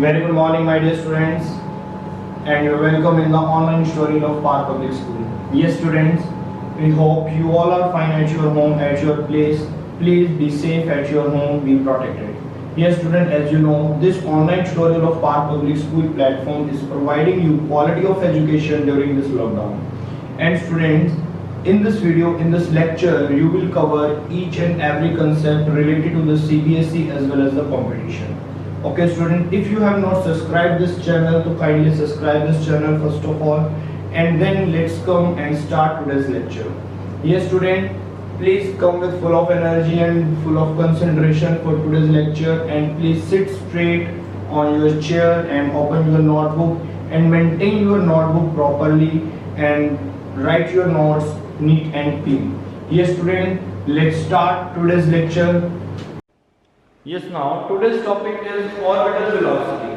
Very good morning, my dear students, and welcome in the online story of Park Public School. Yes, students, we hope you all are fine at your home, at your place. Please be safe at your home, be protected. Yes, student, as you know, this online tutorial of Park Public School platform is providing you quality of education during this lockdown. And students, in this video, in this lecture, you will cover each and every concept related to the CBSE as well as the competition. Okay, student, if you have not subscribed this channel, to kindly subscribe this channel first of all, and then let's come and start today's lecture. Yes, student, please come with full of energy and full of concentration for today's lecture, and please sit straight on your chair and open your notebook and maintain your notebook properly and write your notes neat and clean. Yes, student, let's start today's lecture. Yes, now today's topic is orbital velocity.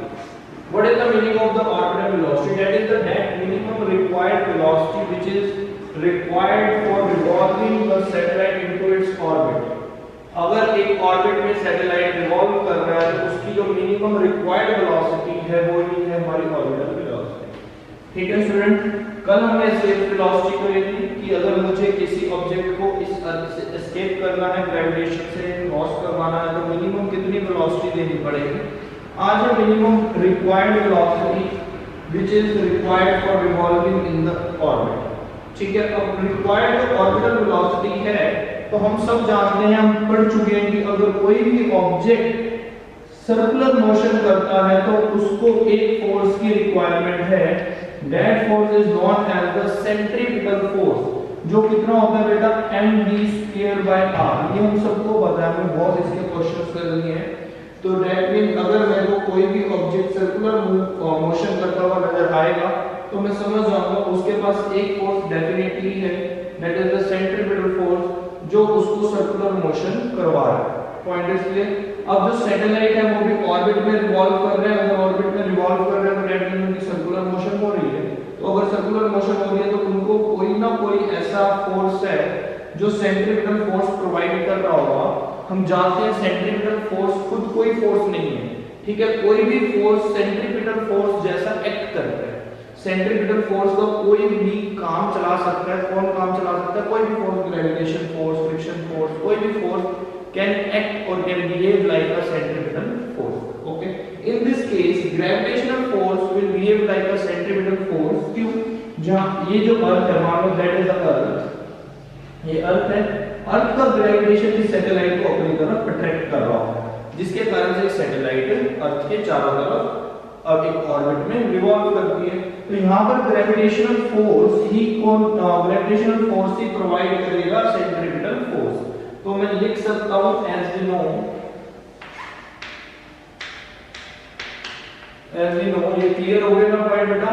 What is the meaning of the orbital velocity? That is the net minimum required velocity which is required for revolving the satellite into its orbit. अगर एक orbit में satellite revolve कर रहा है तो उसकी जो minimum required velocity है वो ही है हमारी ऑर्बिटल वेलोसिटी. ठीक है स्टूडेंट, कल हमने सेफ वेलोसिटी को देखी कि अगर मुझे किसी ऑब्जेक्ट को इस अर्थ से एस्केप करना है, ग्रेविटेशन से क्रॉस करवाना है, तो मिनिमम कितनी वेलोसिटी देनी पड़ेगी. आज है minimum required velocity which is required for revolving in the orbit. ठीक है, अब रिक्वायर्ड जो ऑर्बिटल वेलोसिटी है तो हम सब जानते हैं, हम पढ़ चुके हैं कि अगर कोई भी ऑब्जेक्ट सर्कुलर मोशन करता है तो उसको एक फोर्स की रिक्वायरमेंट है. That force is known as the centripetal force, जो कितना होता है बेटा mv²/r. ये हम सबको पता है, हमने बहुत इसके क्वेश्चंस कर लिए हैं. तो that means अगर मेरे को कोई भी ऑब्जेक्ट सर्कुलर मोशन करता हुआ नजर आएगा तो मैं समझ जाऊंगा उसके पास एक फोर्स डेफिनेटली है, that is the centripetal force, जो उसको सर्कुलर मोशन करवा रहा है. Point is clear. अब जो सैटेलाइट है वो भी ऑर्बिट में रिवॉल्व कर रहा है. अगर ऑर्बिट में रिवॉल्व कर रहा है तो डेट मींस उनकी सर्कुलर मोशन हो रही है. तो अगर सर्कुलर मोशन हो रही है तो उनको कोई ना कोई ऐसा फोर्स है जो सेंट्रीपिटल फोर्स प्रोवाइड कर रहा होगा. हम जानते हैं सेंट्रीपिटल फोर्स खुद कोई फोर्स नहीं है. ठीक है, कोई भी फोर्स सेंट्रीपिटल फोर्स जैसा एक्ट करता है. सेंट्रीपिटल फोर्स का कोई भी काम चला सकता है. कौन काम चला सकता है? कोई भी force, gravitation force, friction force, कोई भी force can act or can behave like a centripetal force. Okay, in this case gravitational force will behave like a centripetal force. क्यों? जहाँ ये जो अर्थ है, मान लो that is the earth, ये अर्थ है, अर्थ का ग्रेविटेशन इस सैटेलाइट को अपनी तरफ अट्रैक्ट कर रहा है, जिसके कारण से सैटेलाइट अर्थ के चारों तरफ अब एक ऑर्बिट में रिवॉल्व करती है. तो यहाँ पर ग्रेविटेशनल फोर्स ही ग्रेविटेशनल फोर्स ही प्रोवाइड करेगा सेंट्रीपिटल फोर्स. तो मैं लिख सकता हूं as we know, ये क्लियर हो गया ना पॉइंट बेटा,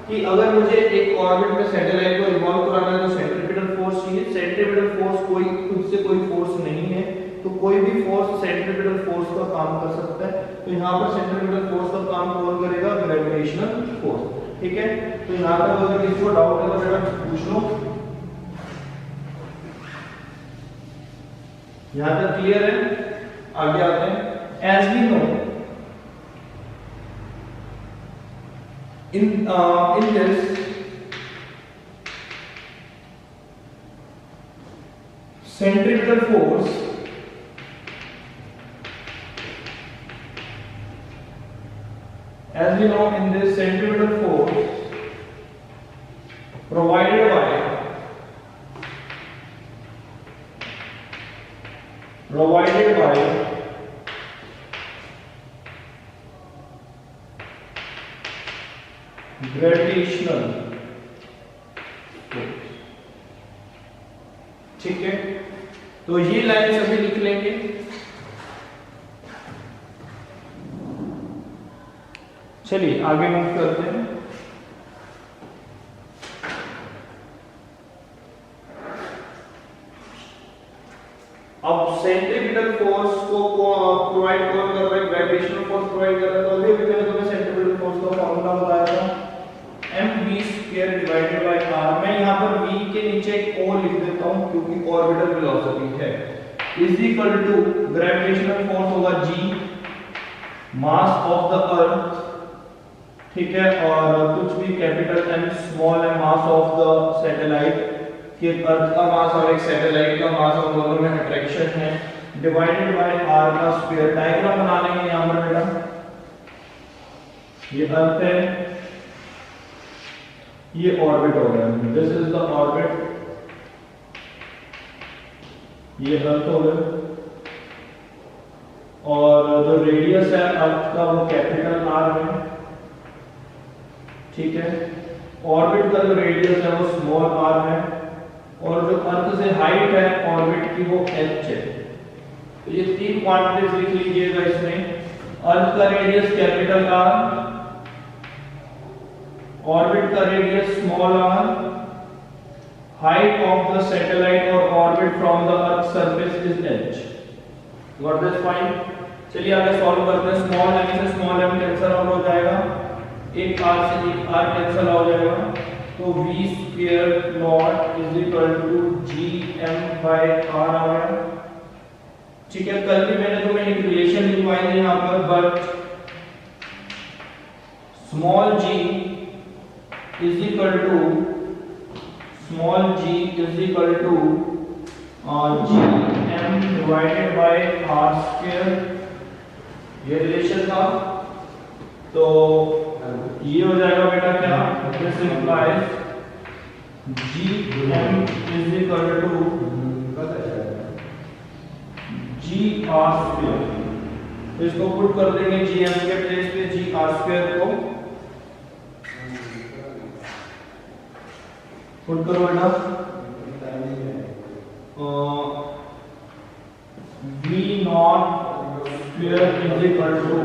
कि अगर मुझे एक ऑर्बिट में सैटेलाइट को रिवॉल्व कराना है तो सेंट्रीपिटल फोर्स चाहिए. सेंट्रीपिटल फोर्स कोई खुद से कोई फोर्स नहीं है, तो कोई भी फोर्स सेंट्रीपिटल फोर्स का काम कर सकता है. तो यहाँ पर सेंट्रीपिटल फोर्स का काम कौन करेगा? Gravitational force. ठीक है, तो यहाँ पर अगर किसी को डाउट है तो बेटा पूछ लो. यहां तक क्लियर है? आगे आते हैं. As we know, in this centripetal force, as we know, in this centripetal force provided by gravitational force. ठीक है, तो ये लाइन सभी लिख लेंगे. चलिए आगे मूव करते हैं. अब सेंट्रीपिटल फोर्स को प्रोवाइड कौन कर रहा है? ग्रेविटेशनल फोर्स प्रोवाइड कर रहा है. तो अभी मैंने तुम्हें सेंट्रीपिटल फोर्स का फॉर्मूला बताया था, mv²/r. मैं यहाँ पर v के नीचे एक o लिख देता हूँ क्योंकि ऑर्बिटल वेलोसिटी है. Is equal to gravitational force होगा g mass of the earth, ठीक है, और कुछ भी कैपिटल एम स्मॉल है मास ऑफ द सैटेलाइट, कि अर्थ का मास और एक सैटेलाइट का मास और दोनों में अट्रैक्शन है, डिवाइडेड बाय आर का स्क्वायर। डायग्राम बना लेंगे यहां पर बेटा, ये अर्थ है, ये ऑर्बिट हो गया, दिस इज द ऑर्बिट, ये अर्थ हो गया, और जो रेडियस है अर्थ का वो कैपिटल आर है, ठीक है, ऑर्बिट का जो रेडियस है वो स्मॉल आर है, और जो अर्थ से हाइट है ऑर्बिट की वो एच है। तो ये तीन क्वांटिटीज लिख लीजिएगा इसमें, अर्थ का रेडियस कैपिटल आर, ऑर्बिट का radius small R, height of the satellite और orbit from the earth surface is H. Got this fine? चलिए आगे सॉल्व करते हैं। स्मॉल एम से स्मॉल एम कैंसिल आउट हो जाएगा, एक आर से एक आर कैंसिल हो जाएगा, तो v square not is equal to gm by r आ गया, ठीक है। कल भी मैंने तुम्हें एक रिलेशन लिखवाई थी यहाँ पर, but small g is equal to gm divided by r square, ये रिलेशन था। तो ये हो जाएगा बेटा क्या, this implies gm is equal to gr square. तो इसको पुट कर देंगे gm के प्लेस पे gr स्क्वायर को पुट करो बेटा, v not square is equal to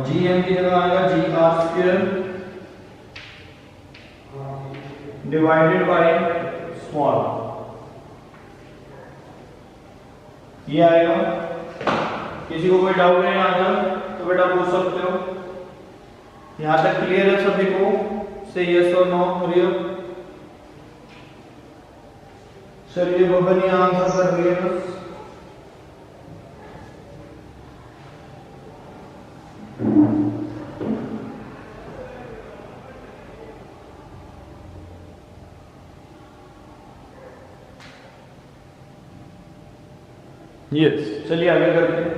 gm की जगह आएगा gr square divided by small, ये आएगा। किसी को कोई डाउट है यहाँ तक तो बेटा पूछ सकते हो। यहाँ तक क्लियर है सभी को? से यस और नो करिए। चलिए बबन यहाँ आंसर कर रही है। यस, चलिए आगे करते हैं।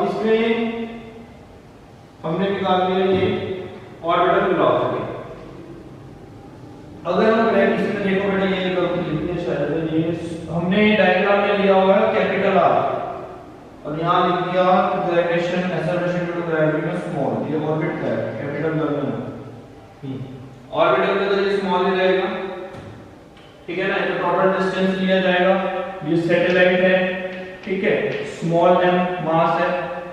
इसमें हमने निकाल लिया ये ऑर्बिटल वेलोसिटी। अगर हम ग्राफ इसमें देखो बेटा, ये लिखने शायद ये हमने डायग्राम में लिया हुआ है कैपिटल आर और यहाँ लिख दिया gravitation acceleration due to gravity में स्मॉल, ये ऑर्बिट है कैपिटल करना, ऑर्बिटल में तो ये स्मॉल ही रहेगा, ठीक है ना। तो टोटल डिस्टेंस लिया जाएगा, ये सैटेलाइट है, ठीक है, स्मॉल m मास है,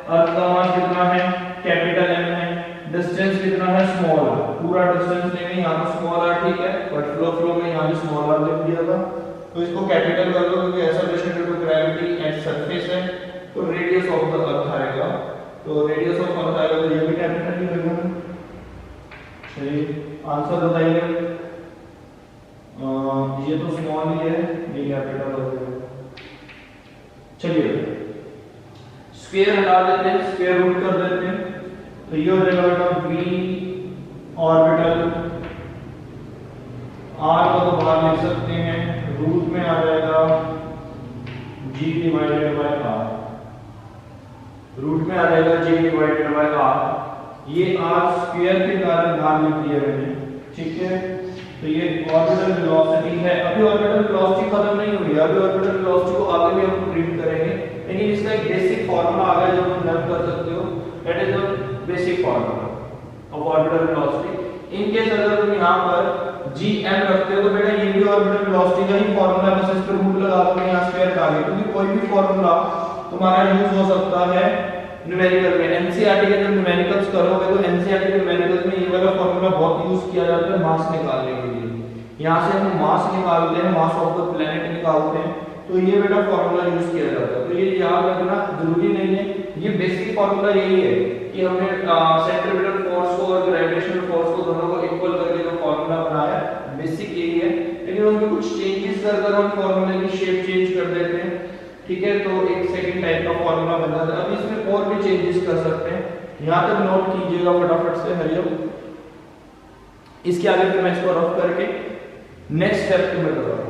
अर्थ का मास कितना है कैपिटल M है, डिस्टेंस कितना है स्मॉल r, पूरा डिस्टेंस लेंगे यहाँ पर स्मॉल r, ठीक है, बट फ्लो में यहाँ भी स्मॉल r लिख दिया था। तो इसको कैपिटल कर लो क्योंकि acceleration due to gravity at surface है, तो रेडियस ऑफ द अर्थ आएगा, तो रेडियस ऑफ अर्थ आएगा तो ये भी कैपिटल ही रहेगा। चलिए आंसर बताइए। ये तो स्मॉल ही है, ये कैपिटल हो गया। चलिए स्क्वायर हटा देते हैं, स्क्वायर रूट कर देते हैं, तो ये हो जाएगा बेटा v ऑर्बिटल r को तो बाहर लिख सकते हैं, रूट में आ जाएगा g divided by r, root में आ जाएगा g डिवाइडेड बाय r, ये r स्क्वायर के कारण बाहर लिख दिया मैंने, ठीक है। तो ये ऑर्बिटल वेलोसिटी है। अभी ऑर्बिटल वेलोसिटी खत्म नहीं हुई है, अभी ऑर्बिटल वेलोसिटी को आगे भी हम प्रिंट करेंगे, लेकिन इसका एक बेसिक फार्मूला आ गया जो तुम लर्न कर सकते हो, that is the basic formula of orbital velocity. In case अगर तुम यहां पर gm रखते हो तो बेटा ये भी ऑर्बिटल वेलोसिटी का ही फार्मूला, बस इस पे रूट लगा दो, यहां स्क्वायर का आगे, क्योंकि कोई भी फार्मूला तुम्हारा यूज हो सकता है न्यूमेरिकल में। एनसीईआरटी के जब न्यूमेरिकल्स करोगे तो एनसीईआरटी के न्यूमेरिकल्स में ये वाला फार्मूला बहुत यूज किया जाता है मास निकालने के लिए। यहाँ से हम मास निकालते हैं, मास ऑफ द प्लेनेट निकालते हैं, तो ये बेटा फार्मूला यूज किया जाता है। तो ये याद रखना जरूरी नहीं है, ये बेसिक फार्मूला यही है कि हमने सेंट्रीपिटल फोर्स को और ग्रेविटेशनल फोर्स को दोनों को इक्वल करके जो फार्मूला बनाया, बेसिक यही है। लेकिन लेकिन उसमें कुछ चेंजेस कर हम फॉर्मूले की शेप चेंज कर देते हैं, ठीक है, तो एक सेकंड टाइप का फॉर्मूला बन जाता है। अब इसमें और भी चेंजेस कर सकते हैं, यहाँ तक नोट कीजिएगा फटाफट से, हरिओम। इसके आगे फिर मैं इसको रफ करके नेक्स्ट स्टेप में करूँगा।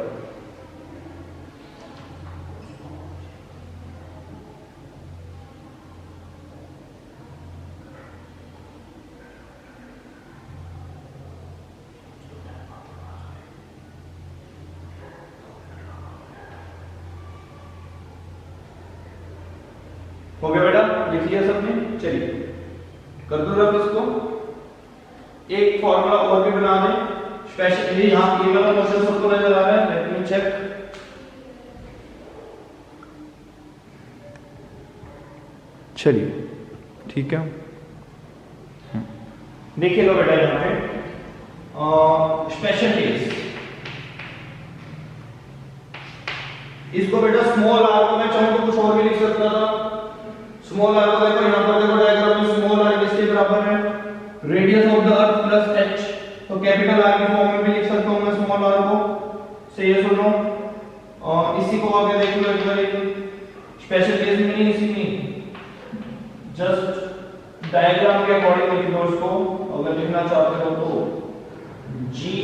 हो गया बेटा, लिख लिया सबने? चलिए कर दो रफ इसको। एक फॉर्मूला और भी बना दें स्पेशली, यहां ये वाला क्वेश्चन सबको नजर आ रहा है? Let me check. चलिए ठीक है, देखिए लो बेटा यहाँ पे स्पेशल केस, इसको बेटा स्मॉल आर को मैं चाहूँ तो कुछ और भी लिख सकता था। स्मॉल आर को देखो यहाँ पर, देखो डायग्राम में स्मॉल आर किसके बराबर है? Radius of the earth plus H, तो कैपिटल आर की फॉर्म में भी लिख सकता हूँ मैं स्मॉल आर को। से ये सुनो, इसी को आगे देख लो एक बार, स्पेशल केस में नहीं, इसी में जस्ट डायग्राम के अकॉर्डिंग लिख दो उसको, अगर लिखना चाहते हो तो जी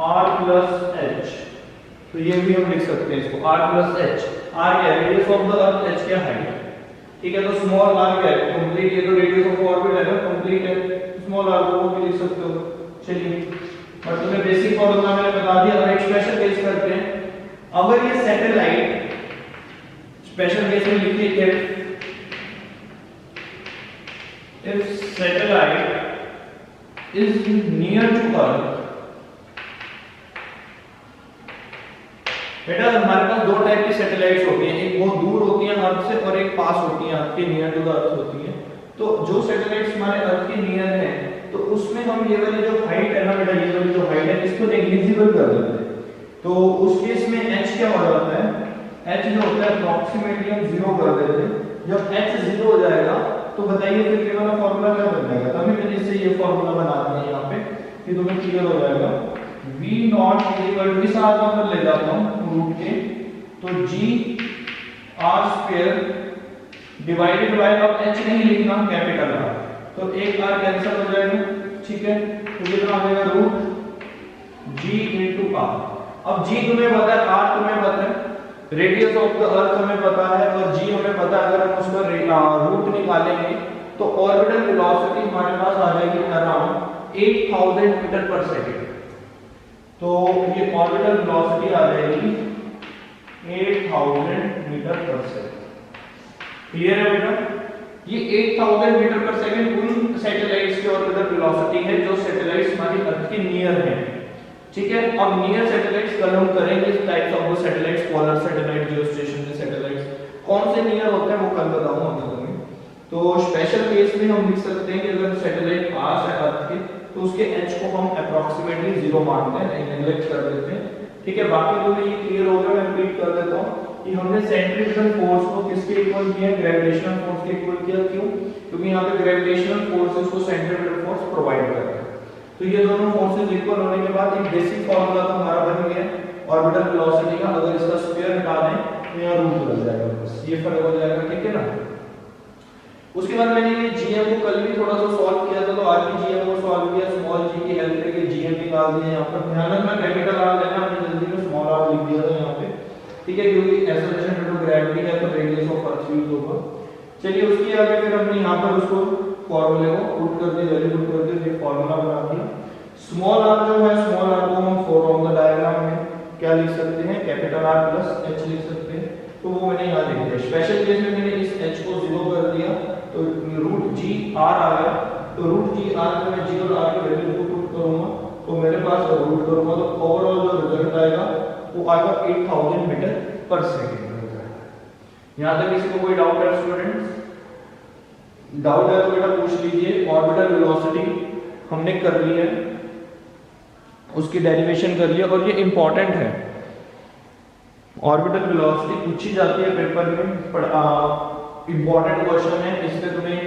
आर प्लस एच, तो ये भी हम लिख सकते हैं इसको आर प्लस एच। आर क्या है? Radius of the earth, H क्या हाइट है, ठीक है, तो स्मॉल आर क्या है? कंप्लीट, ये तो रेडियस ऑफ ऑर्बिट है ना, कंप्लीट है, स्मॉल आर को भी लिख सकते हो। चलिए, और तुम्हें बेसिक फॉर्मूला मैंने बता दिया। अब एक स्पेशल केस करते हैं, अगर ये सैटेलाइट, स्पेशल केस में लिखिए क्या, if satellite is near to earth, बेटा हमारे पास दो टाइप की सैटेलाइट्स होती हैं, एक बहुत दूर होती हैं अर्थ से और एक पास होती हैं, अर्थ के नियर टू द अर्थ होती हैं। तो जो सैटेलाइट्स हमारे अर्थ के नियर हैं, तो उसमें हम ये वाली जो हाइट है ना बेटा, ये वाली जो हाइट है, इसको नेग्लिजिबल कर देते हैं। तो उस केस में h क्या हो जाता है? h जो होता है अप्रॉक्सीमेटली हम 0 कर देते हैं। जब h 0 हो जाएगा तो बताइए फिर ये वाला फॉर्मूला क्या बन जाएगा? तभी मैंने इससे ये फॉर्मूला बना दिया यहाँ पे कि तुम्हें क्लियर हो जाएगा। v नॉट इक्वल टू, इस आर पर ले जाता हूँ रूट के, तो g r square divided bye, अब h नहीं लिखना, कैपिटल R, तो एक r कैंसिल हो जाएगा, ठीक है, तो कितना आ जाएगा? Root g into r। अब g तुम्हें पता है, r तुम्हें पता है, रेडियस ऑफ द अर्थ हमें पता है और g हमें पता है। अगर हम उसका रूट निकालेंगे तो ऑर्बिटल वेलोसिटी हमारे पास आ जाएगी अराउंड 8000 मीटर पर सेकंड। तो ये ऑर्बिटल वेलोसिटी आ जाएगी 8000 मीटर पर सेकंड। क्लियर है बेटा? ये 8000 मीटर पर सेकंड उन सैटेलाइट्स की ऑर्बिटल वेलोसिटी है जो सैटेलाइट्स हमारी अर्थ के नियर हैं, ठीक है। अब नियर सैटेलाइट्स कल हम करेंगे, types of the satellites, polar satellite, geostationary satellites, कौन से नियर होते हैं वो कल बताऊंगा मैं तुम्हें। तो स्पेशल केस में हम लिख सकते हैं कि अगर सैटेलाइट पास है अर्थ के तो उसके h को हम अप्रॉक्सीमेटली 0 मानते हैं, नेग्लेक्ट कर देते हैं, ठीक है। बाकी तो ये क्लियर हो गया, मैं रिपीट कर देता हूं कि हमने सेंट्रीफ्यूगल फोर्स को किसके इक्वल किया? ग्रेविटेशनल फोर्स के इक्वल किया। क्यों? क्योंकि यहाँ पे ग्रेविटेशनल फोर्सेस को सेंट्रीफ्यूगल फोर्स प्रोवाइड कर रहा है। तो ये दोनों फोर्सेस इक्वल होने के बाद एक बेसिक फार्मूला तो हमारा बन गया ऑर्बिटल वेलोसिटी का। अगर इसका स्क्वायर हटा दें तो यहाँ रूट लग जाएगा, बस ये फर्क हो जाएगा, ठीक है ना। उसके बाद मैंने ये जीएम को कल भी थोड़ा सा सॉल्व किया था, तो आज भी जीएम को सॉल्व किया, स्मॉल जी की हेल्प लेके जीएम निकाल दिया। यहाँ पर ध्यान रखना कैपिटल आर लेना, हमने जल्दी में स्मॉल आर लिख दिया था यहाँ पे, ठीक है, क्योंकि एक्सेलरेशन ड्यू टू ग्रेविटी है तो रेडियस ऑफ अर्थ यूज होगा। चलिए उसके आगे फिर हमने यहाँ पर उसको फॉर्मूले को पुट कर दिया, वैल्यू पुट कर दिया, ये फॉर्मूला बना दिया। स्मॉल आर जो है, स्मॉल आर को हम फ्रॉम द डायग्राम में क्या लिख सकते हैं? कैपिटल आर प्लस एच लिख सकते हैं, तो वो मैंने यहाँ लिख दिया। स्पेशल केस में मैंने इस एच को 0 कर दिया तो रूट जी आर आ गया, तो रूट जी आर में मैं जी और आर की वैल्यू को पुट करूंगा तो मेरे पास रूट करूंगा तो ओवरऑल जो रिजल्ट आएगा वो आएगा 8000 मीटर पर सेकंड। यहाँ तक किसी को कोई डाउट है स्टूडेंट्स? डाउट है तो बेटा पूछ लीजिए। ऑर्बिटल वेलोसिटी हमने कर ली है, उसकी डेरिवेशन कर लिया, और ये इंपॉर्टेंट है। ऑर्बिटल वेलोसिटी पूछी जाती है पेपर में, इंपॉर्टेंट क्वेश्चन है। इसमें तुम्हें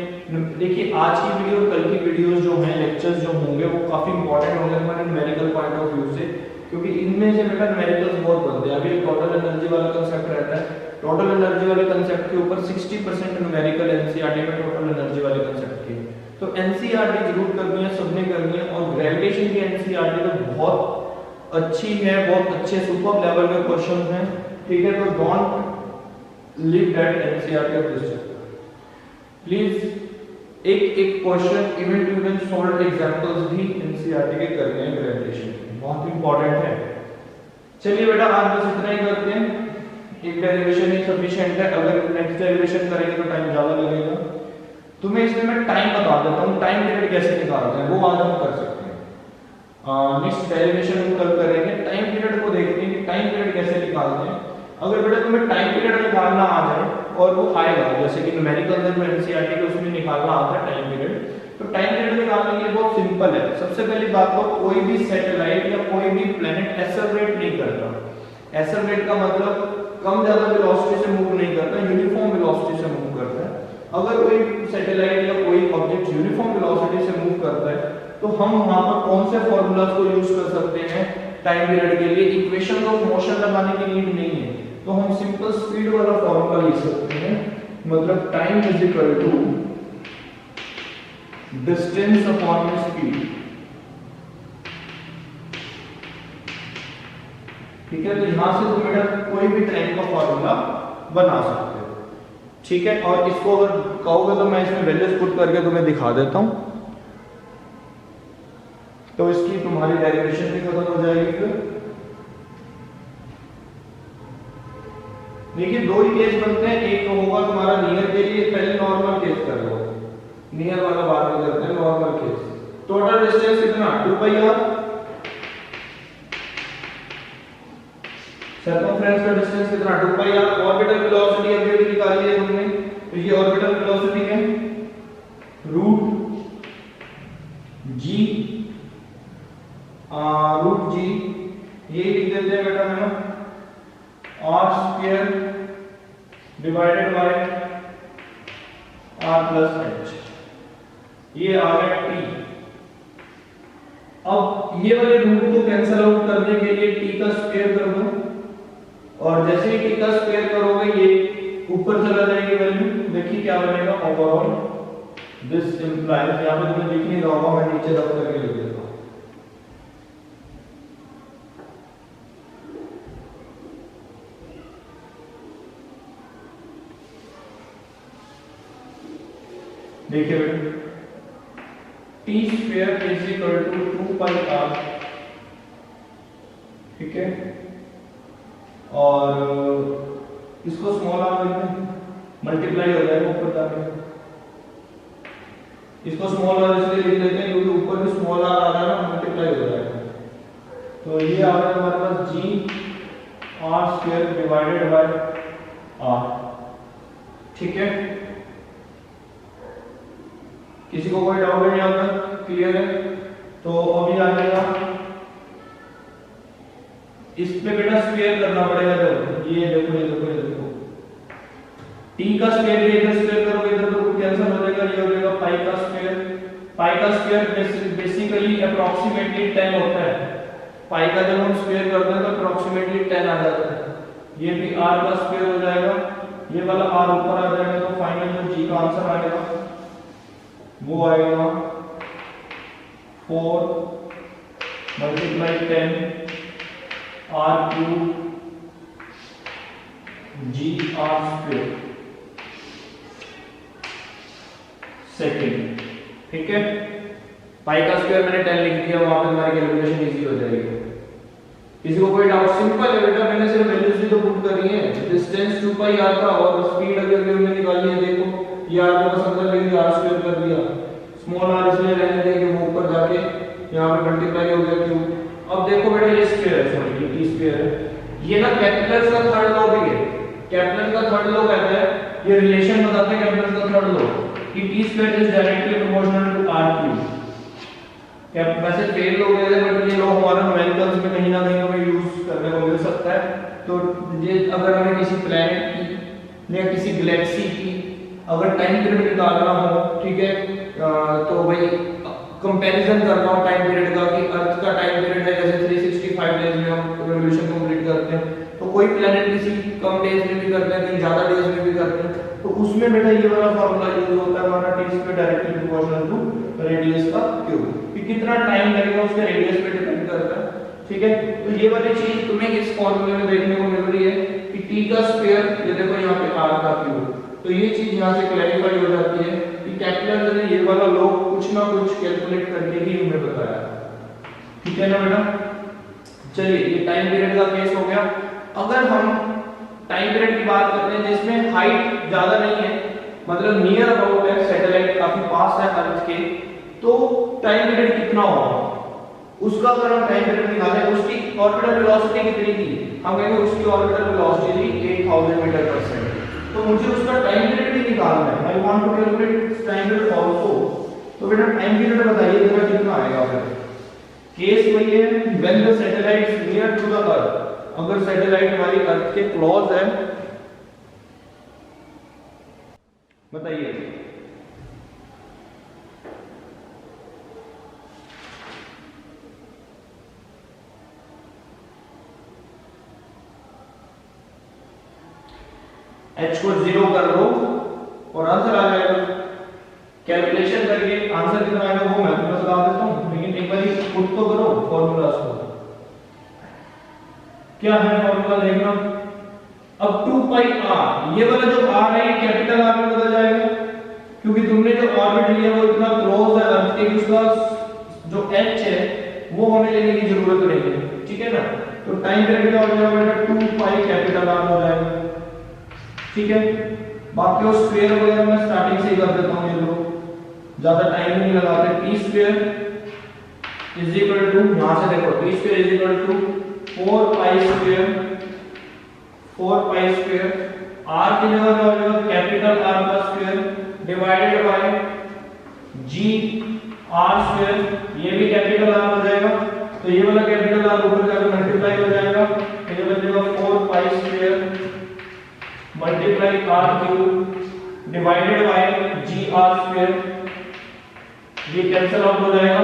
देखिए आज की वीडियो और कल की वीडियोस जो हैं, लेक्चर्स जो होंगे वो काफी इंपॉर्टेंट होंगे हमारे न्यूमेरिकल पॉइंट ऑफ व्यू से, क्योंकि इनमें से बेटा न्यूमेरिकल्स बहुत बनते हैं। अभी टोटल एनर्जी वाला कंसेप्ट रहता है, टोटल एनर्जी वाले कंसेप्ट के ऊपर 60% न्यूमेरिकल एनसीईआरटी में टोटल एनर्जी वाले कंसेप्ट की। तो एनसीईआरटी जरूर करनी है, सबने करनी है। और ग्रेविटेशन की एनसीईआरटी तो बहुत अच्छी है, बहुत अच्छे सुपर लेवल के क्वेश्चन हैं, ठीक है। तो don't leave that NCERT of this chapter please. एक question even two even solve examples भी एनसीईआरटी के करने हैं ग्रेविटेशन के, बहुत इंपॉर्टेंट है। चलिए बेटा आज बस इतना ही करते हैं, एक डेरिवेशन ही सफिशिएंट है। अगर नेक्स्ट डेरिवेशन करेंगे तो टाइम ज्यादा लगेगा। तुम्हें इसमें मैं टाइम बता देता हूँ, टाइम पीरियड कैसे निकालते हैं वो आज हम कर सकते हैं। नेक्स्ट डेरिवेशन हम कल करेंगे, टाइम पीरियड को देखते हैं कि टाइम पीरियड कैसे निकालते हैं। अगर बेटा तुम्हें टाइम पीरियड निकालना आ जाए और वो आएगा, जैसे कि न्यूमेरिकल में एनसीईआरटी के उसमें निकालना आता है टाइम पीरियड, तो टाइम पीरियड निकालने के लिए बहुत सिंपल है। सबसे पहली बात तो कोई भी सैटेलाइट या कोई भी प्लेनेट एक्सेलरेट नहीं करता। एक्सेलरेट का मतलब कम ज्यादा वेलोसिटी से मूव नहीं करता, यूनिफॉर्म वेलोसिटी से मूव करता है। अगर कोई सैटेलाइट या कोई ऑब्जेक्ट यूनिफॉर्म वेलोसिटी से मूव करता है तो हम वहां पर कौन से फॉर्मूलाज को यूज कर सकते हैं टाइम पीरियड के लिए? इक्वेशन ऑफ मोशन लगाने की नीड नहीं है, तो हम सिंपल स्पीड वाला फॉर्मूला लिख सकते हैं। मतलब time is equal to distance upon speed, ठीक है। तो यहां से तुम बेटा कोई भी टाइम का फॉर्मूला बना सकते हो, ठीक है। और इसको अगर कहोगे तो मैं इसमें वैल्यूज पुट करके तुम्हें दिखा देता हूं, तो इसकी तुम्हारी डेरिवेशन भी खत्म हो जाएगी। फिर देखिए दो ही केस बनते हैं, एक तो होगा तुम्हारा नियर के लिए, पहले नॉर्मल केस कर लो, नियर वाला बाद में करते हैं। नॉर्मल केस टोटल डिस्टेंस कितना 2πr, सर्कमफ्रेंस का डिस्टेंस कितना 2πr। ऑर्बिटल वेलोसिटी अभी भी निकाली है तुमने, तो ये ऑर्बिटल वेलोसिटी है रूट जी, ये लिख देते हैं बेटा हम r² डिवाइडेड बाय r+h, ये आ गया t। अब ये वाले रूट को कैंसिल आउट करने के लिए t का स्क्वायर कर दो, और जैसे ही t का स्क्वायर करोगे ये ऊपर चला जाएगी वैल्यू। देखिए क्या बनेगा, ओवरऑल दिस इंप्लाइज, यहां पे तुम्हें दिख नहीं रहा होगा, मैं नीचे रख करके लिख देता हूं। देखिए बेटा T square is equal to 2πr, ठीक है। और इसको स्मॉल आर लिखते हैं, मल्टीप्लाई हो जाएगा ऊपर जाके। इसको स्मॉल आर इसलिए लिख देते हैं क्योंकि ऊपर भी स्मॉल आर आ रहा है ना, मल्टीप्लाई हो जाएगा। तो ये आ गया हमारे पास जी r² डिवाइडेड बाय r, ठीक है। किसी को कोई डाउट नहीं आता, क्लियर है? तो अभी आ जाएगा इस पे बेटा स्क्वायर करना पड़ेगा। जब ये देखो t का स्क्वायर इधर स्क्वायर करोगे इधर तो कैंसिल हो जाएगा, ये हो जाएगा पाई का स्क्वायर। पाई का स्क्वायर बेसिकली अप्रोक्सीमेटली 10 होता है। पाई का जब हम स्क्वायर करते हैं तो अप्रोक्सीमेटली 10 आ जाता है। ये भी r का स्क्वायर हो जाएगा, ये वाला r ऊपर आ जाएगा, तो फाइनल जो g का आंसर आएगा वो आएगा 4 मल्टीप्लाई 10 r³ gr² सेकेंड, ठीक है। पाई का स्क्वायर मैंने 10 लिख दिया, वहां पे हमारी कैलकुलेशन इजी हो जाएगी। किसी को कोई डाउट? सिंपल है बेटा, मैंने सिर्फ वैल्यूज ही तो पुट करी है। डिस्टेंस 2πr का और स्पीड अगर हमने निकाली है, देखो ये r को बस अंदर लेके r² कर दिया, स्मॉल r इसलिए रहने देंगे, वो ऊपर जाके यहां पे मल्टीप्लाई हो गया क्यों। अब देखो बेटा ये स्क्वायर है, सॉरी ये t स्क्वायर है, ये ना कैपिटल्स का थर्ड लॉ भी है। कैपिटल का थर्ड लॉ कहता है, ये रिलेशन बताता है कैपिटल का थर्ड लॉ कि t square is directly proportional to r³। वैसे फेल हो गए थे बट ये लॉ हमारा न्यूमेरिकल्स में कहीं ना कहीं हमें यूज करने को मिल सकता है। तो ये अगर हमें किसी प्लैनेट की या किसी गैलेक्सी की अगर टाइम पीरियड निकालना हो, ठीक है, तो भाई कंपैरिजन करना हो टाइम पीरियड का कि अर्थ का टाइम पीरियड है जैसे 365 डेज में हम रिवॉल्यूशन कंप्लीट करते हैं, तो कोई प्लेनेट किसी कम डेज में भी करते हैं, कहीं ज्यादा डेज में भी करते हैं, तो उसमें बेटा ये वाला फार्मूला यूज होता है हमारा t square directly proportional to radius का क्यूब, कि कितना टाइम लगेगा उसके रेडियस पे डिपेंड करता है। ठीक है, तो ये वाली चीज तुम्हें इस फार्मूले में देखने को मिल रही है कि t का स्क्वायर, ये देखो यहाँ पे r का क्यूब, तो ये चीज यहाँ से क्लैरिफाई हो जाती है कि कैपिटल ने ये वाला लोग कुछ ना कुछ कैलकुलेट करके ही हमें बताया। ठीक है ना बेटा, चलिए ये टाइम पीरियड का केस हो गया। अगर हम टाइम पीरियड की बात करते हैं जिसमें हाइट ज्यादा नहीं है, मतलब नियर अबाउट है, सैटेलाइट काफी पास है अर्थ के, तो टाइम पीरियड कितना होगा उसका अगर हम टाइम पीरियड निकालें, उसकी ऑर्बिटल वेलोसिटी कितनी थी, हम कहेंगे उसकी ऑर्बिटल वेलोसिटी थी 8000 मीटर पर सेकंड, तो मुझे उसका टाइम पीरियड भी निकालना है, I want to calculate time period also. तो बेटा टाइम पीरियड बताइए जरा कितना आएगा। फिर केस वही है when the satellite is near to the earth, अगर सैटेलाइट हमारी अर्थ के क्लोज है, बताइए h को 0 कर लो और आंसर आ जाएगा। कैलकुलेशन करके आंसर कितना आएगा वो मैं तुम्हें बता देता हूं, लेकिन एक बार पुट तो करो फॉर्मूलास को। क्या है फॉर्मूला देखना, अब 2 पाई r, ये वाला जो r है ये कैपिटल R में बदल जाएगा, क्योंकि तुमने जो ऑर्बिट लिया वो इतना क्लोज है अर्थ के कि उसका जो h है वो हमें लेने की जरूरत नहीं है। ठीक है ना, तो टाइम पीरियड क्या हो जाएगा बेटा 2 पाई कैपिटल R हो जाएगा। ठीक है, बाकी वो स्क्वायर वगैरह मैं स्टार्टिंग से ही कर देता हूं, ये लोग ज्यादा टाइम नहीं लगाते। t square is equal to, यहां से देखो t square is equal to 4 pi square r की जगह क्या हो जाएगा कैपिटल R का square divided by g r square, ये भी कैपिटल R हो जाएगा, तो ये वाला कैपिटल R ऊपर जाकर मल्टीप्लाई हो जाएगा, तो ये बचेगा 4 pi square multiply r cube divided by g r square, ये कैंसिल आउट हो जाएगा।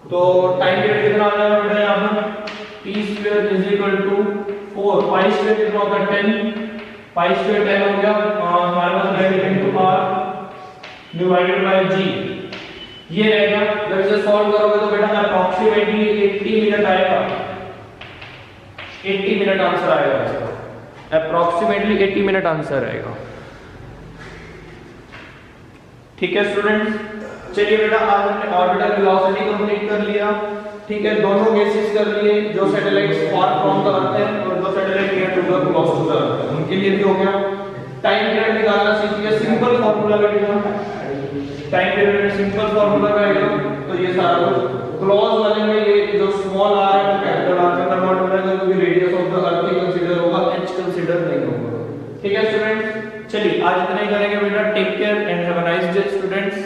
तो टाइम पीरियड कितना आ जाएगा बेटा यहां पर t square is equal to 4 pi square कितना होता है 10, पाई स्क्वायर 10 हो गया, हमारे पास रहेगा into r divided by g, ये रहेगा। जब इसे सॉल्व करोगे तो बेटा अप्रोक्सीमेटली 80 मिनट आएगा, 80 मिनट आंसर आएगा इसका, अप्रोक्सीमेटली 80 मिनट आंसर आएगा। ठीक है स्टूडेंट्स, चलिए बेटा आज हमने ऑर्बिटल वेलोसिटी कंप्लीट कर लिया। ठीक है, दोनों केसेस कर लिए, जो satellites far from the earth है और जो satellite near to the close to the earth है, उनके लिए भी हो गया। टाइम पीरियड निकालना सीख लिया, सिंपल फार्मूला लगेगा, टाइम पीरियड में सिंपल फार्मूला रहेगा, तो ये सारा कुछ क्लोज वाले में ये जो स्मॉल r है कैपिटल R में कन्वर्ट हो जाएगा, क्योंकि radius of the earth he consider होगा, h कंसीडर नहीं होगा। ठीक है स्टूडेंट्स, चलिए आज इतना ही करेंगे बेटा, take care and have a nice day students.